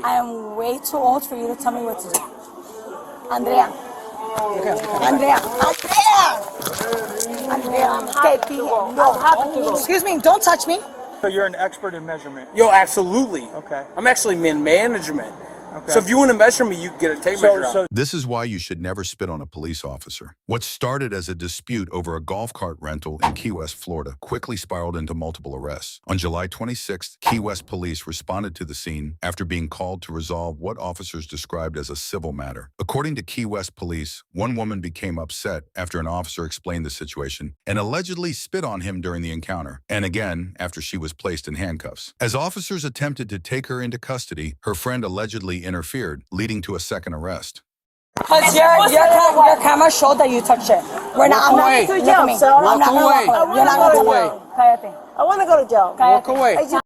I am way too old for you to tell me what to do. Andrea. Andrea. Excuse me, don't touch me. So you're an expert in measurement? Yo, absolutely. Okay. I'm actually in management. Okay. So if you want to measure me, you can get a tape measure. This is why you should never spit on a police officer. What started as a dispute over a golf cart rental in Key West, Florida, quickly spiraled into multiple arrests. On July 26th, Key West police responded to the scene after being called to resolve what officers described as a civil matter. According to Key West police, one woman became upset after an officer explained the situation and allegedly spit on him during the encounter, and again after she was placed in handcuffs. As officers attempted to take her into custody, her friend allegedly interfered, leading to a second arrest. Because your camera showed that you touched it. I'm not going to jail, so I'm not going to walk away. You're not going to jail. Cállate. I want to go to jail. Walk away. Is your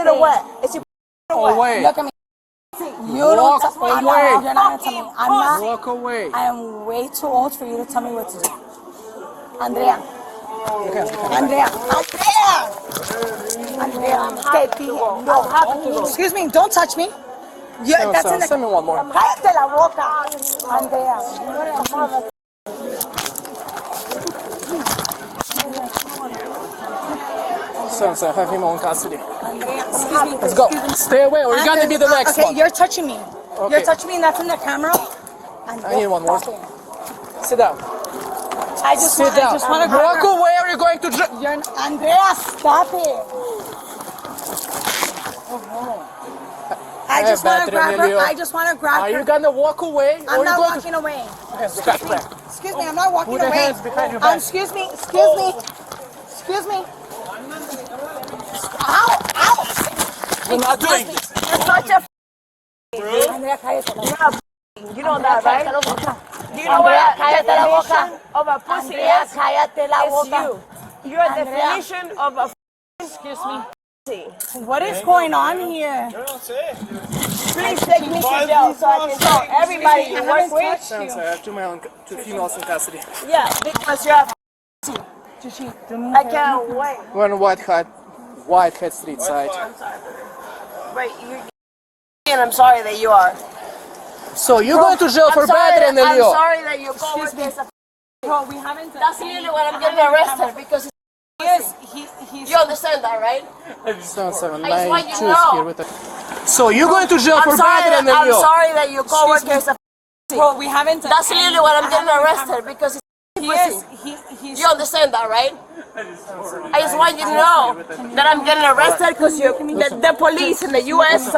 little wet? Is your Away. Look at me. You don't. Walk You're away. not going to tell me. I'm not. Walk away. I am way too old for you to tell me what to do. Andrea. Andrea. Excuse me, don't touch me. Yeah, that's in the... Send me one more. Cállate la boca, Andrea. Son, have him on custody. Andrea, Let's go. Stay away or you're going to be the next okay, one. you're touching me. Okay. You're touching me and that's in the camera. I need one more. Sit down. I just Sit down. want to Walk away or you're going to jail. Andrea, stop it. I just want to grab her. I just want to grab her. Are you going to walk away? I'm not walking away. Excuse me, I'm not walking away. Put your hands behind your back. Excuse me. Ow! We're not doing this. You're such a Andrea, cállate. You know that, right? Do you know Andrea, what cállate la boca. definition of a pussy Andrea, is? cállate la It's boca. you. Your Andrea. definition of a Excuse me. pussy. What is going on here? Please take me to jail so I can tell everybody you work with. I have two females in custody. Yeah, because you're a I can't wait. We're on Whitehead Street side. I'm sorry. Wait, and I'm sorry that you are. So you're going to jail for battery and I'm Leo. sorry that your coworker is a Bro, we haven't. That's literally what I'm getting arrested because He's. you understand that, right? 792 is know. here with us. So you're going to jail for battery and I'm Leo. sorry that your coworker is a Bro, we haven't. That's literally what I'm getting arrested because He's. you understand that, right? I just want you to know that I'm getting arrested because the police in the U.S.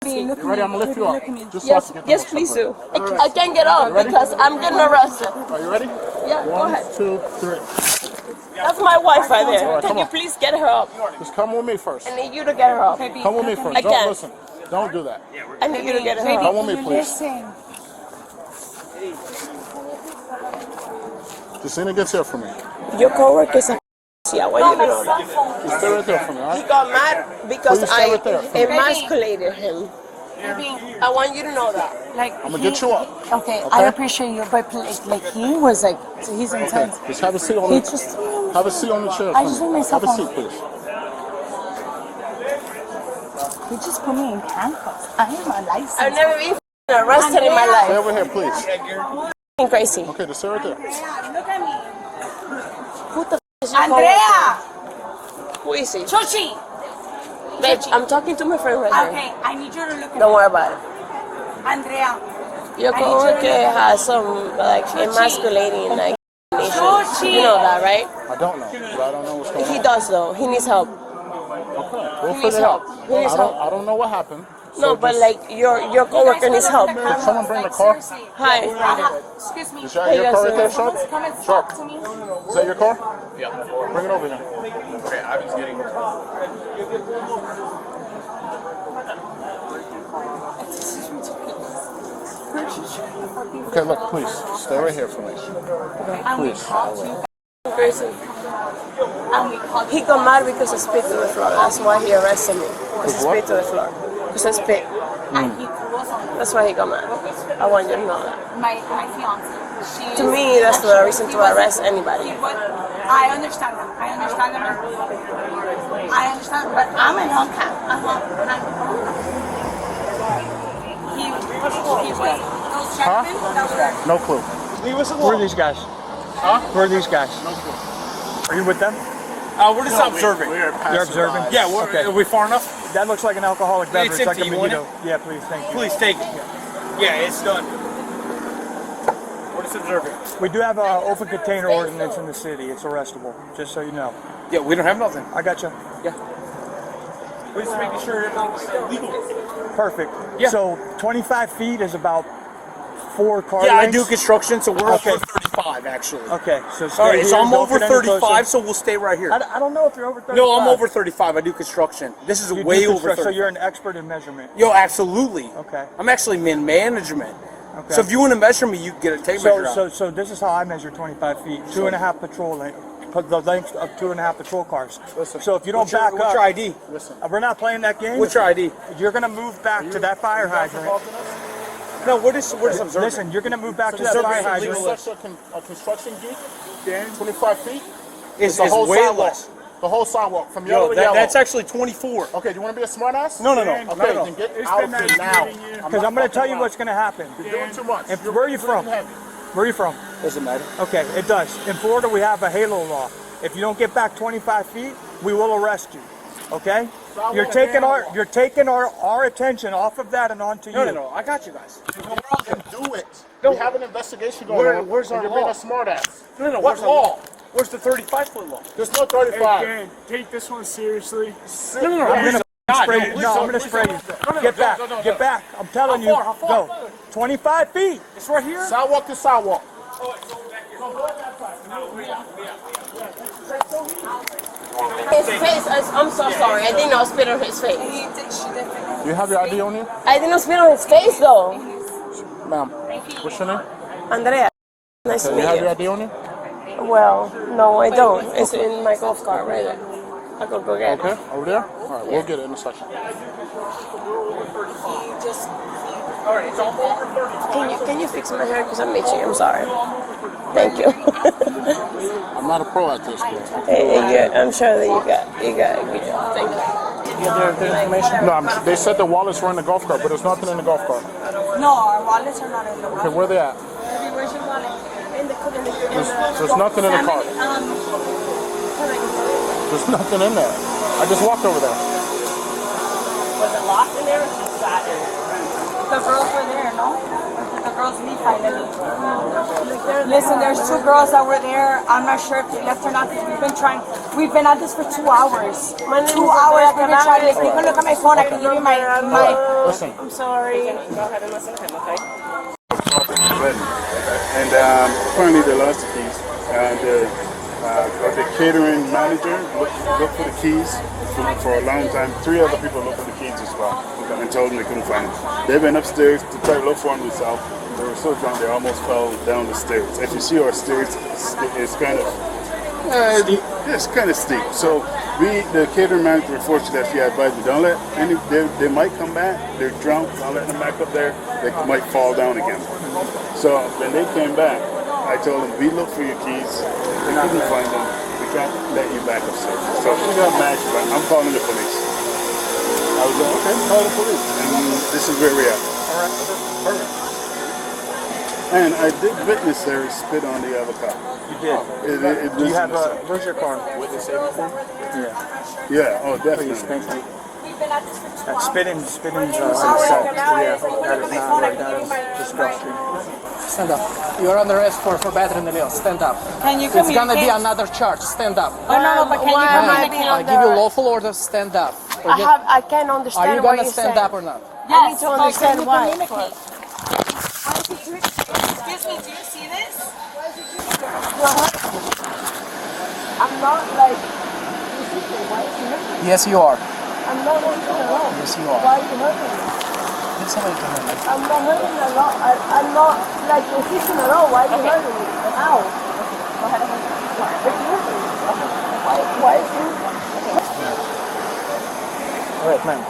Ready? I'm going to lift you up. Just Yes, please do. I can't get up because I'm getting arrested. Are you ready? Yeah, go ahead. 1, 2, 3. That's my wife right there. Alright, Can come you on. please get her up? Just come with me first. I need you to get her up. Come with me first. I Don't can't. listen. Don't do that. I need you to get her up. Come with me, please. Listen. Justina gets here for me. Your coworker is a I want you to know that. Just stay right there for me, all He right? got mad because Please stay I right there. emasculated him. I want you to know that. Like I'm going to get you up. Okay, I appreciate you, but like he was like he's intense. Just have a seat on He the just. Have a seat on the chair. I for just me. made myself Have a on- seat, please. He just put me in handcuffs. I am a license. I've never been arrested in my Stay life. over here, please. F***ing crazy. Okay, just stay right there. Look at me. Who the f*** is your Andrea! coworker? Who is he? Chuchi! Babe, I'm talking to my friend right here. Okay, I need you to look at Don't me. worry about it. Andrea. Your coworker has some like emasculating like issues. You know that, right? I don't know, but I don't know what's going on. He does though. He needs help. Okay, we'll He figure needs it out. help. He needs help. I don't know what happened. No, so but just- like your coworker needs help. Did someone bring the car? Hi. Excuse me. Is that your car right there, Sharp? Come and Sharp, talk to me. is that your car? Yeah. Bring it over here. Okay, I was getting. Okay, look, please, stay right here for me. And we Please. talked to you. Crazy. And we called He got mad because I spit to the floor. That's why he arrested me. Because I What? spit to the floor. Because I spit. and he threw us on That's why he got mad. I want you to know that. my fiance. She To me, that's the reason to arrest anybody. I understand that. I understand that. I understand, but I'm an on cam. No clue. Leave us Who are alone. these guys? Huh? Who are these guys? No clue. Are you with them? We're just observing. We are You're observing? Yeah, we're, Okay. are we far enough? That looks like an alcoholic beverage, it's like a empty. You want mojito. Yeah, please, thank you. Please take it. Yeah, it's done. We're just observing. We do have an open container ordinance in the city. It's arrestable, just so you know. Yeah, we don't have nothing. I got you. Yeah. We're just making sure everything's legal. Perfect. Yeah. So 25 feet is about 4 car Yeah, I lengths? do construction, so we're Okay. over 35 actually. Okay, so stay All right, here, so I'm don't over get any 35, closer. so we'll stay right here. I don't know if you're over 35. No, I'm over 35. I do construction. This is You do way over construct- 35. So you're an expert in measurement. Yo, absolutely. Okay. I'm actually in management. Okay. So if you want to measure me, you can get a tape measure out. So this is how I measure 25 feet. 2.5 patrol length. The length of 2.5 patrol cars. Listen, so if you don't What's your- back what's up, your ID? Listen. We're not playing that game. What's your ID? You're gonna move back to that fire hydrant. No, we're just observing. Listen, you're gonna move back to that observing fire is hydrant. illegal. Such a construction geek, 25 feet. It's the whole way sidewalk. less. The whole sidewalk from yellow Yo, to yellow. that's actually 24. Okay, do you want to be a smart ass? No. Okay, then get out of here now. Because I'm gonna tell you what's gonna happen. You're doing too much. Where are you from? Where are you from? Doesn't matter. Okay, it does. In Florida, we have a halo law. If you don't get back 25 feet, we will arrest you. Okay? You're taking our attention off of that and onto you. No. I got you guys. Do it. No. We have an investigation going on. Where's and our you're being law? a smart ass. No. What Where's the law? Where's the 35-foot law? There's no 35. Dan, take this one seriously. No. I'm gonna spray you. please No, I'm don't, gonna please spray you. don't. Get back. no. Get back. I'm telling you. How far? Go. 25 feet. It's right here. Sidewalk to sidewalk. His face, I'm so sorry. I did not spit on his face. Do you have your ID on you? I did not spit on his face though. Ma'am, what's your name? Andrea, nice to Do you meet have your you. ID on you? Well, no, I don't. It's in my golf cart right there. I could go get it. Okay, over there? All right, we'll get it in a second. Can you fix my hair? Because I'm itchy. I'm sorry. Thank you. I'm not a pro at this, bro. I'm sure that you got it. Thank you. No, they said the wallets were in the golf cart, but there's nothing in the golf cart. No, our wallets are not in the Okay, where they at? Where's your wallet? There's nothing in the cart. There's nothing in there. I just walked over there. Was it locked in there or just sat in? The girls were there, no? The girls leave finally. Listen, there's 2 girls that were there. I'm not sure if they left or not because we've been at this for 2 hours. 2 hours we've been trying to listen. You can look at my phone, I can give you my Listen. I'm sorry. And apparently they lost the keys. The catering manager looked for the keys for a long time. 3 other people looked for the keys as well and told them they couldn't find them. They went upstairs to try to look for them themselves. They were so drunk they almost fell down the stairs. If you see our stairs, it's kind of it's kind of steep. So the catering manager, unfortunately, that she advised me, don't let they might come back. They're drunk. Don't let them back up there. They might fall down again. So when they came back, I told them, we look for your keys. We couldn't find them. We can't let you back upstairs. So we got mad. I'm calling the police. I was like, okay, call the police. And this is where we're at. All right, perfect. And I did witness there spit on the avocado. You did. It Do you was have where's your car? Witness safety form? Yeah. yeah, oh, definitely. Please, thank you. We've been at this for 2 hours. Spitting Yeah, that is disgusting. Stand up. You're under arrest for battering the law. Stand up. Can you It's gonna be another charge. Stand up. Oh, no, but can you Why come am I in being I give you lawful orders. Stand up. I can't understand Are you what gonna you stand said. up or not? I need to understand why. Excuse me, do you see this? I'm not like. Yes, you are. I'm not hurting at all. Yes, you are. Why are you hurting me? Did somebody come in? I'm not hurting at all. I'm not like resisting at all. Why are you hurting me? Ow. Go ahead. Why are you hurting me? Why is you? All right, man.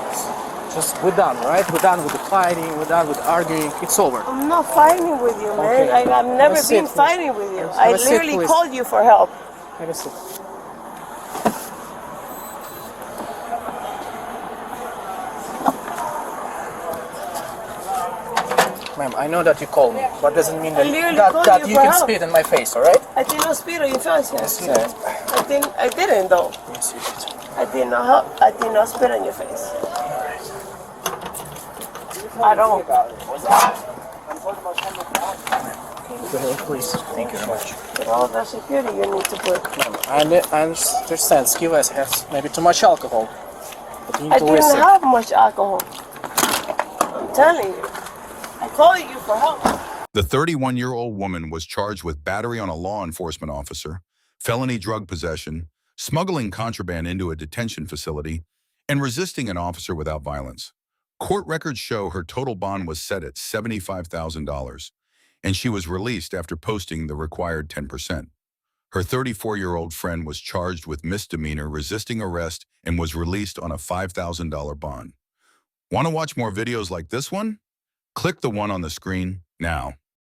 Just we're done, right? We're done with the fighting. We're done with arguing. It's over. I'm not fighting with you, man. Okay. I've never Have a been seat, please. fighting with you. Have I a seat, literally please. called you for help. Have a seat. Ma'am, I know that you called me, but doesn't mean that, literally that, called that you you for can help. spit in my face, alright? I did not spit on your face. Yes, you did. I didn't though. Yes, you did. I did not help. I did not spit on your face. I don't. Go ahead, please. Thank you very much. With all that security you need to put. Ma'am, I understand Key West has maybe too much alcohol, but you need I to didn't listen. have much alcohol. I'm telling you. I called you for help. The 31-year-old woman was charged with battery on a law enforcement officer, felony drug possession, smuggling contraband into a detention facility, and resisting an officer without violence. Court records show her total bond was set at $75,000, and she was released after posting the required 10%. Her 34-year-old friend was charged with misdemeanor resisting arrest and was released on a $5,000 bond. Want to watch more videos like this one? Click the one on the screen now.